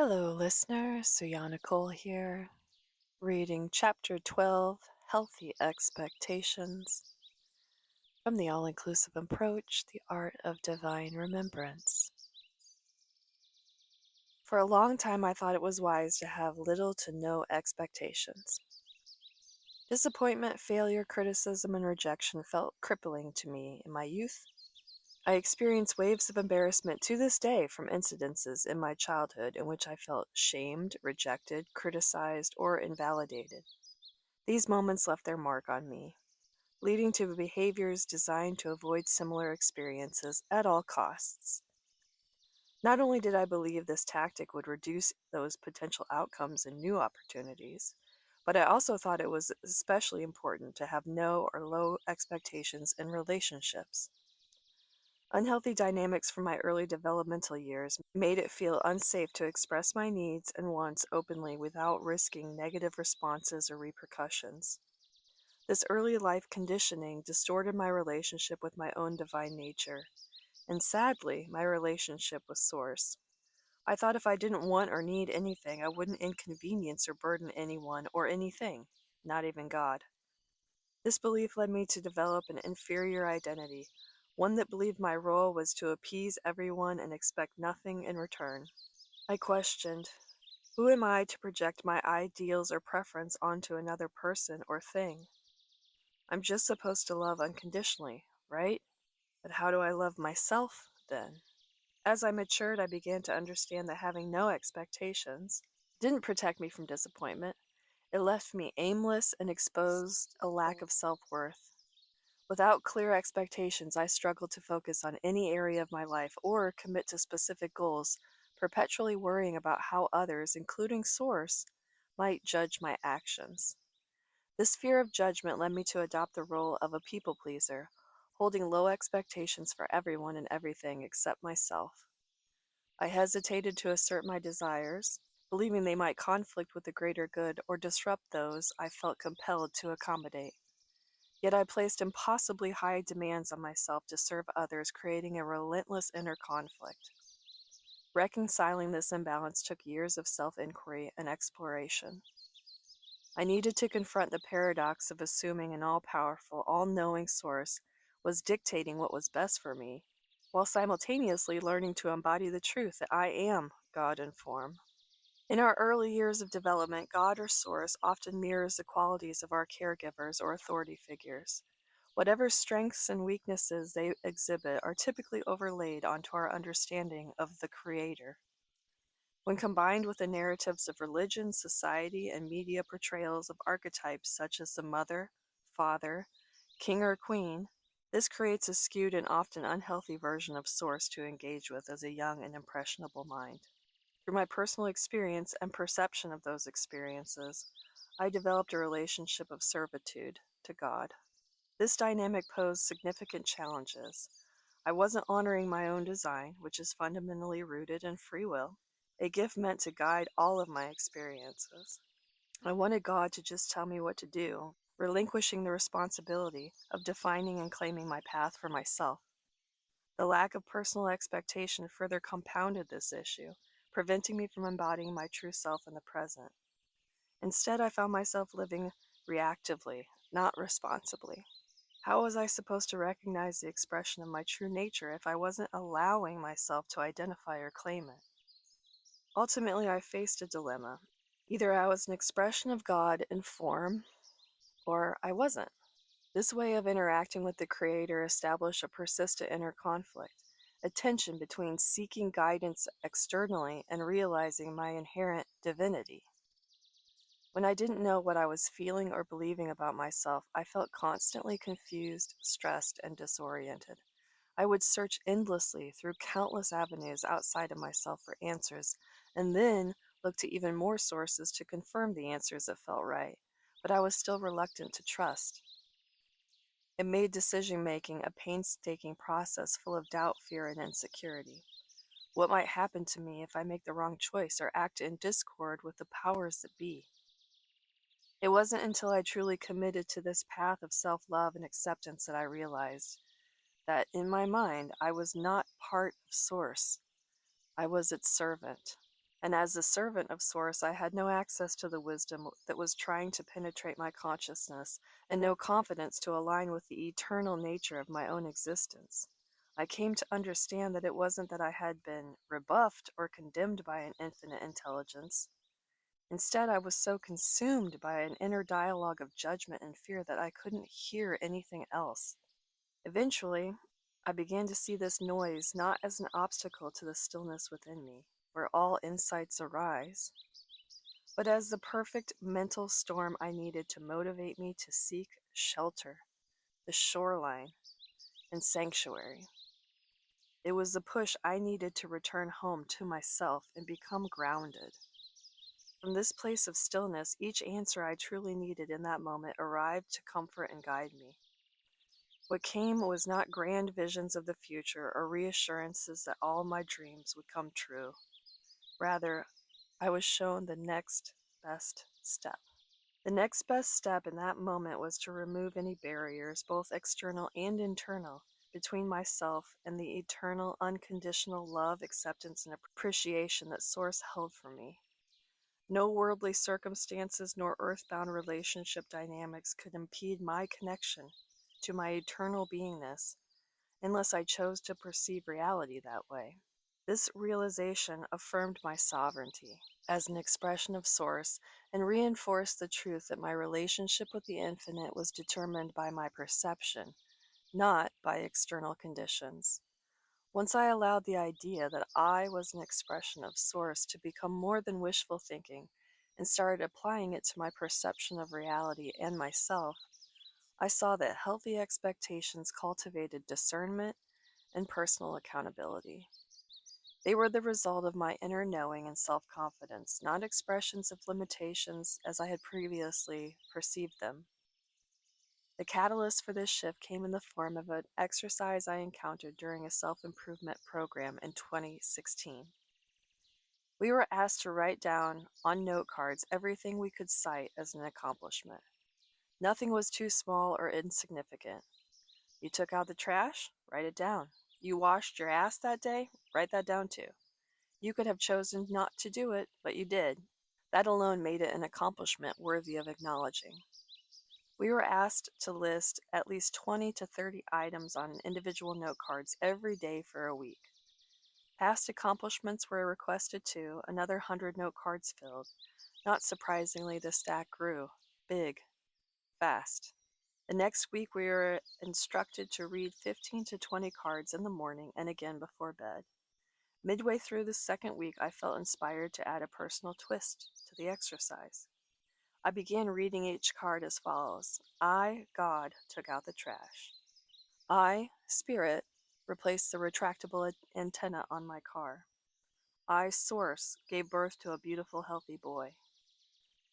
Hello, listener. Suyana-cole here, reading Chapter 12, Healthy Expectations, from the All-Inclusive Approach, The Art of Divine Remembrance. For a long time, I thought it was wise to have little to no expectations. Disappointment, failure, criticism, and rejection felt crippling to me in my youth. I experience waves of embarrassment to this day from incidences in my childhood in which I felt shamed, rejected, criticized, or invalidated. These moments left their mark on me, leading to behaviors designed to avoid similar experiences at all costs. Not only did I believe this tactic would reduce those potential outcomes and new opportunities, but I also thought it was especially important to have no or low expectations in relationships. Unhealthy dynamics from my early developmental years made it feel unsafe to express my needs and wants openly without risking negative responses or repercussions. This early life conditioning distorted my relationship with my own divine nature, and sadly, my relationship with Source. I thought if I didn't want or need anything, I wouldn't inconvenience or burden anyone or anything, not even God. This belief led me to develop an inferior identity, one that believed my role was to appease everyone and expect nothing in return. I questioned, who am I to project my ideals or preference onto another person or thing? I'm just supposed to love unconditionally, right? But how do I love myself then? As I matured, I began to understand that having no expectations didn't protect me from disappointment. It left me aimless and exposed a lack of self-worth. Without clear expectations, I struggled to focus on any area of my life or commit to specific goals, perpetually worrying about how others, including Source, might judge my actions. This fear of judgment led me to adopt the role of a people pleaser, holding low expectations for everyone and everything except myself. I hesitated to assert my desires, believing they might conflict with the greater good or disrupt those I felt compelled to accommodate. Yet I placed impossibly high demands on myself to serve others, creating a relentless inner conflict. Reconciling this imbalance took years of self-inquiry and exploration. I needed to confront the paradox of assuming an all-powerful, all-knowing Source was dictating what was best for me, while simultaneously learning to embody the truth that I am God in form. In our early years of development, God or Source often mirrors the qualities of our caregivers or authority figures. Whatever strengths and weaknesses they exhibit are typically overlaid onto our understanding of the Creator. When combined with the narratives of religion, society, and media portrayals of archetypes such as the mother, father, king, or queen, this creates a skewed and often unhealthy version of Source to engage with as a young and impressionable mind. Through my personal experience and perception of those experiences, I developed a relationship of servitude to God. This dynamic posed significant challenges. I wasn't honoring my own design, which is fundamentally rooted in free will, a gift meant to guide all of my experiences. I wanted God to just tell me what to do, relinquishing the responsibility of defining and claiming my path for myself. The lack of personal expectation further compounded this issue, preventing me from embodying my true self in the present. Instead, I found myself living reactively, not responsibly. How was I supposed to recognize the expression of my true nature if I wasn't allowing myself to identify or claim it? Ultimately, I faced a dilemma. Either I was an expression of God in form, or I wasn't. This way of interacting with the Creator established a persistent inner conflict, a tension between seeking guidance externally and realizing my inherent divinity. When I didn't know what I was feeling or believing about myself, I felt constantly confused, stressed, and disoriented. I would search endlessly through countless avenues outside of myself for answers, and then look to even more sources to confirm the answers that felt right, but I was still reluctant to trust. It made decision-making a painstaking process full of doubt, fear, and insecurity. What might happen to me if I make the wrong choice or act in discord with the powers that be? It wasn't until I truly committed to this path of self-love and acceptance that I realized that in my mind, I was not part of Source. I was its servant. And as a servant of Source, I had no access to the wisdom that was trying to penetrate my consciousness, and no confidence to align with the eternal nature of my own existence. I came to understand that it wasn't that I had been rebuffed or condemned by an infinite intelligence. Instead, I was so consumed by an inner dialogue of judgment and fear that I couldn't hear anything else. Eventually, I began to see this noise not as an obstacle to the stillness within me, where all insights arise, but as the perfect mental storm I needed to motivate me to seek shelter, the shoreline, and sanctuary. It was the push I needed to return home to myself and become grounded. From this place of stillness, each answer I truly needed in that moment arrived to comfort and guide me. What came was not grand visions of the future or reassurances that all my dreams would come true. Rather, I was shown the next best step. The next best step in that moment was to remove any barriers, both external and internal, between myself and the eternal, unconditional love, acceptance, and appreciation that Source held for me. No worldly circumstances nor earthbound relationship dynamics could impede my connection to my eternal beingness unless I chose to perceive reality that way. This realization affirmed my sovereignty as an expression of Source and reinforced the truth that my relationship with the infinite was determined by my perception, not by external conditions. Once I allowed the idea that I was an expression of Source to become more than wishful thinking and started applying it to my perception of reality and myself, I saw that healthy expectations cultivated discernment and personal accountability. They were the result of my inner knowing and self-confidence, not expressions of limitations as I had previously perceived them. The catalyst for this shift came in the form of an exercise I encountered during a self-improvement program in 2016. We were asked to write down on note cards everything we could cite as an accomplishment. Nothing was too small or insignificant. You took out the trash? Write it down. You washed your ass that day? Write that down too. You could have chosen not to do it, but you did. That alone made it an accomplishment worthy of acknowledging. We were asked to list at least 20 to 30 items on individual note cards every day for a week. Past accomplishments were requested too, another 100 note cards filled. Not surprisingly, the stack grew, big, fast. The next week, we were instructed to read 15 to 20 cards in the morning and again before bed. Midway through the second week, I felt inspired to add a personal twist to the exercise. I began reading each card as follows. I, God, took out the trash. I, Spirit, replaced the retractable antenna on my car. I, Source, gave birth to a beautiful, healthy boy.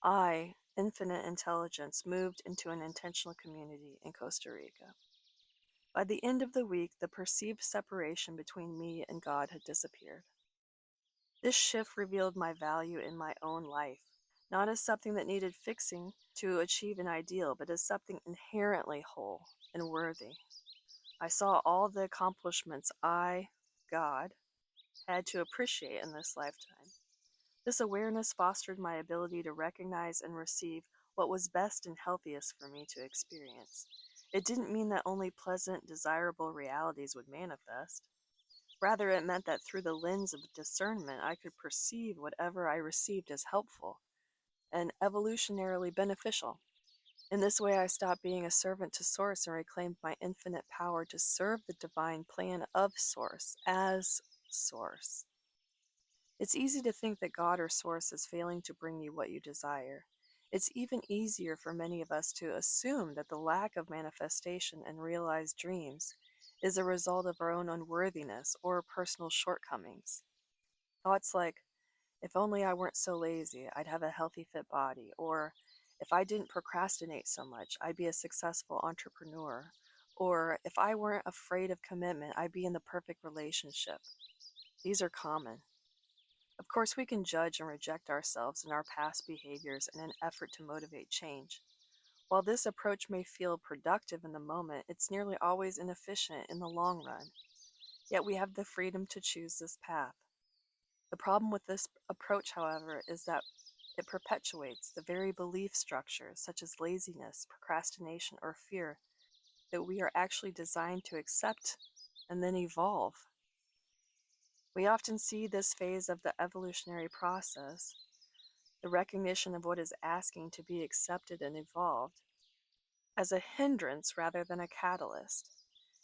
I, Infinite Intelligence, moved into an intentional community in Costa Rica. By the end of the week, the perceived separation between me and God had disappeared. This shift revealed my value in my own life, not as something that needed fixing to achieve an ideal, but as something inherently whole and worthy. I saw all the accomplishments I, God, had to appreciate in this lifetime. This awareness fostered my ability to recognize and receive what was best and healthiest for me to experience. It didn't mean that only pleasant, desirable realities would manifest. Rather, it meant that through the lens of discernment, I could perceive whatever I received as helpful and evolutionarily beneficial. In this way, I stopped being a servant to Source and reclaimed my infinite power to serve the divine plan of Source as Source. It's easy to think that God or Source is failing to bring you what you desire. It's even easier for many of us to assume that the lack of manifestation and realized dreams is a result of our own unworthiness or personal shortcomings. Thoughts like, if only I weren't so lazy, I'd have a healthy, fit body, or if I didn't procrastinate so much, I'd be a successful entrepreneur, or if I weren't afraid of commitment, I'd be in the perfect relationship. These are common. Of course, we can judge and reject ourselves and our past behaviors in an effort to motivate change. While this approach may feel productive in the moment, it's nearly always inefficient in the long run. Yet we have the freedom to choose this path. The problem with this approach, however, is that it perpetuates the very belief structures, such as laziness, procrastination, or fear, that we are actually designed to accept and then evolve. We often see this phase of the evolutionary process, the recognition of what is asking to be accepted and evolved, as a hindrance rather than a catalyst.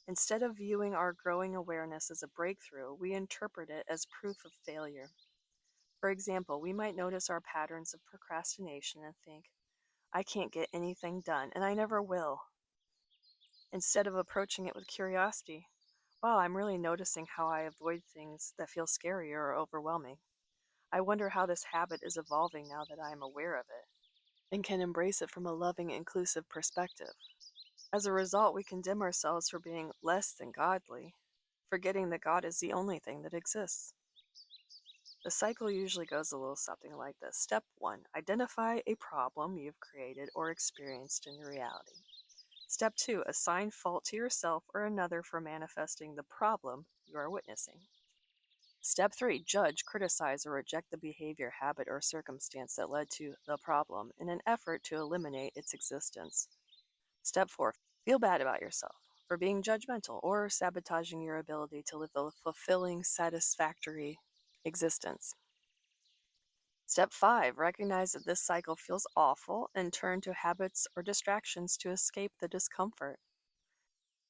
Instead of viewing our growing awareness as a breakthrough, we interpret it as proof of failure. For example, we might notice our patterns of procrastination and think, I can't get anything done, and I never will. Instead of approaching it with curiosity, wow, I'm really noticing how I avoid things that feel scary or overwhelming. I wonder how this habit is evolving now that I am aware of it and can embrace it from a loving, inclusive perspective. As a result, we condemn ourselves for being less than godly, forgetting that God is the only thing that exists. The cycle usually goes a little something like this. Step 1, identify a problem you've created or experienced in reality. Step 2, assign fault to yourself or another for manifesting the problem you are witnessing. Step 3, judge, criticize, or reject the behavior, habit, or circumstance that led to the problem in an effort to eliminate its existence. Step 4, feel bad about yourself for being judgmental or sabotaging your ability to live a fulfilling, satisfactory existence. Step 5, recognize that this cycle feels awful and turn to habits or distractions to escape the discomfort.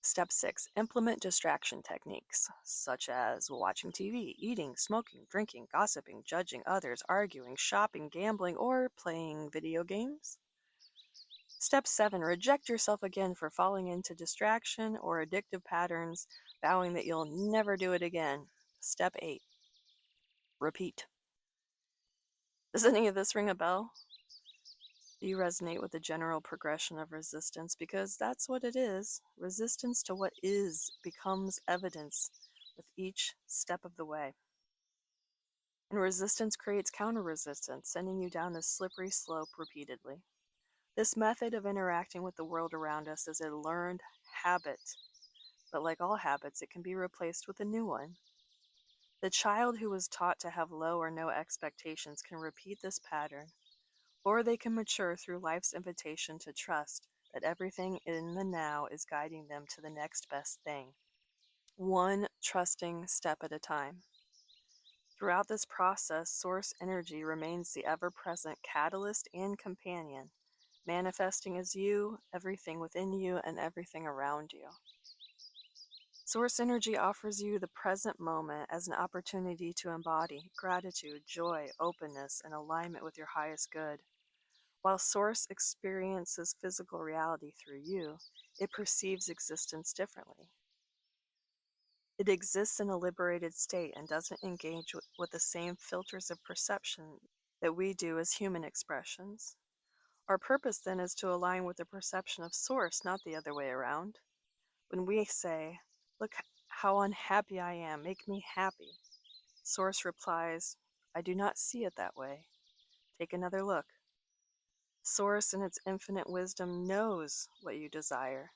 Step 6, implement distraction techniques such as watching TV, eating, smoking, drinking, gossiping, judging others, arguing, shopping, gambling, or playing video games. Step 7, reject yourself again for falling into distraction or addictive patterns, vowing that you'll never do it again. Step 8, repeat. Does any of this ring a bell? Do you resonate with the general progression of resistance? Because that's what it is. Resistance to what is becomes evidence with each step of the way. And resistance creates counter-resistance, sending you down this slippery slope repeatedly. This method of interacting with the world around us is a learned habit, but like all habits, it can be replaced with a new one. The child who was taught to have low or no expectations can repeat this pattern, or they can mature through life's invitation to trust that everything in the now is guiding them to the next best thing, one trusting step at a time. Throughout this process, source energy remains the ever-present catalyst and companion, manifesting as you, everything within you, and everything around you. Source energy offers you the present moment as an opportunity to embody gratitude, joy, openness, and alignment with your highest good. While Source experiences physical reality through you, it perceives existence differently. It exists in a liberated state and doesn't engage with the same filters of perception that we do as human expressions. Our purpose then is to align with the perception of Source, not the other way around. When we say, look how unhappy I am, make me happy, Source replies, I do not see it that way. Take another look. Source in its infinite wisdom knows what you desire.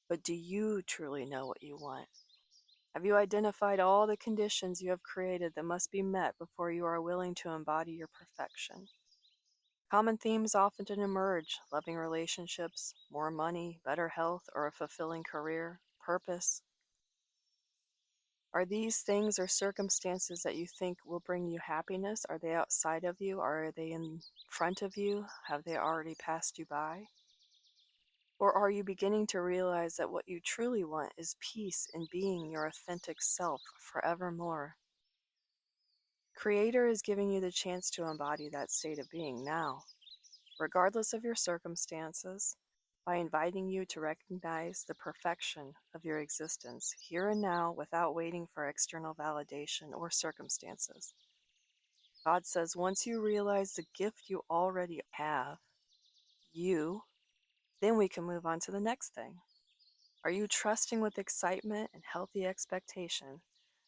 But do you truly know what you want? Have you identified all the conditions you have created that must be met before you are willing to embody your perfection? Common themes often emerge: loving relationships, more money, better health, or a fulfilling career, purpose. Are these things or circumstances that you think will bring you happiness? Are they outside of you? Are they in front of you? Have they already passed you by? Or are you beginning to realize that what you truly want is peace in being your authentic self forevermore? Creator is giving you the chance to embody that state of being now, regardless of your circumstances, by inviting you to recognize the perfection of your existence here and now without waiting for external validation or circumstances. God says once you realize the gift you already have, then we can move on to the next thing. Are you trusting with excitement and healthy expectation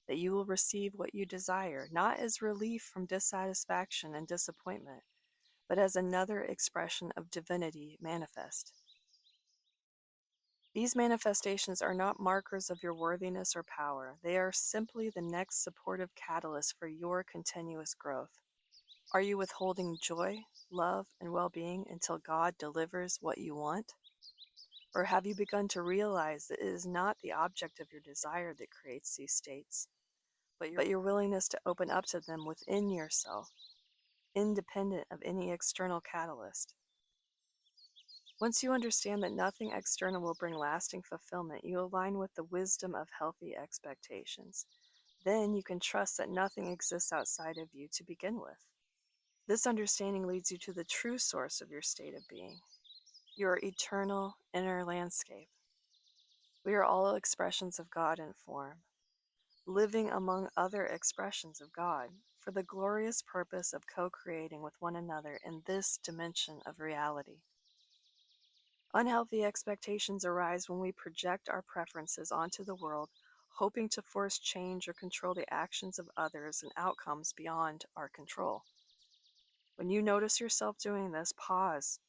that you will receive what you desire, not as relief from dissatisfaction and disappointment, but as another expression of divinity manifest? These manifestations are not markers of your worthiness or power. They are simply the next supportive catalyst for your continuous growth. Are you withholding joy, love, and well-being until God delivers what you want? Or have you begun to realize that it is not the object of your desire that creates these states, but your willingness to open up to them within yourself, independent of any external catalyst? Once you understand that nothing external will bring lasting fulfillment, you align with the wisdom of healthy expectations. Then you can trust that nothing exists outside of you to begin with. This understanding leads you to the true source of your state of being, your eternal inner landscape. We are all expressions of God in form, living among other expressions of God for the glorious purpose of co-creating with one another in this dimension of reality. Unhealthy expectations arise when we project our preferences onto the world, hoping to force change or control the actions of others and outcomes beyond our control. When you notice yourself doing this, pause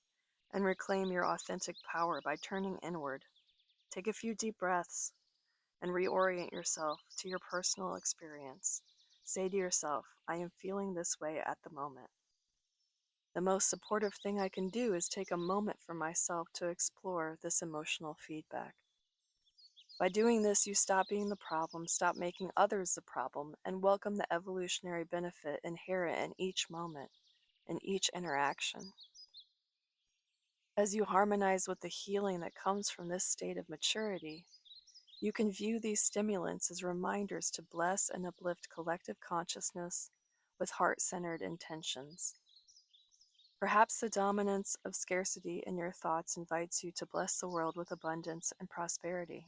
and reclaim your authentic power by turning inward. Take a few deep breaths and reorient yourself to your personal experience. Say to yourself, I am feeling this way at the moment. The most supportive thing I can do is take a moment for myself to explore this emotional feedback. By doing this, you stop being the problem, stop making others the problem, and welcome the evolutionary benefit inherent in each moment, in each interaction. As you harmonize with the healing that comes from this state of maturity, you can view these stimulants as reminders to bless and uplift collective consciousness with heart-centered intentions. Perhaps the dominance of scarcity in your thoughts invites you to bless the world with abundance and prosperity.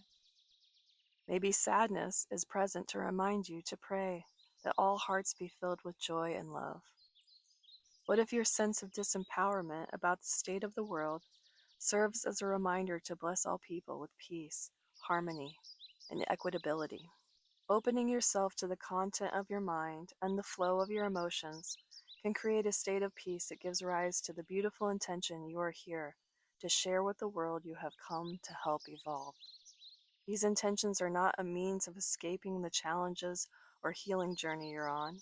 Maybe sadness is present to remind you to pray that all hearts be filled with joy and love. What if your sense of disempowerment about the state of the world serves as a reminder to bless all people with peace, harmony, and equitability? Opening yourself to the content of your mind and the flow of your emotions can create a state of peace that gives rise to the beautiful intention you are here to share with the world you have come to help evolve. These intentions are not a means of escaping the challenges or healing journey you're on.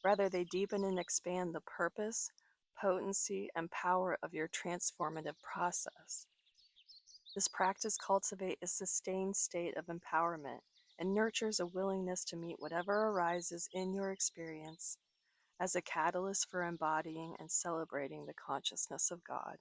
Rather, they deepen and expand the purpose, potency, and power of your transformative process. This practice cultivates a sustained state of empowerment and nurtures a willingness to meet whatever arises in your experience as a catalyst for embodying and celebrating the consciousness of God.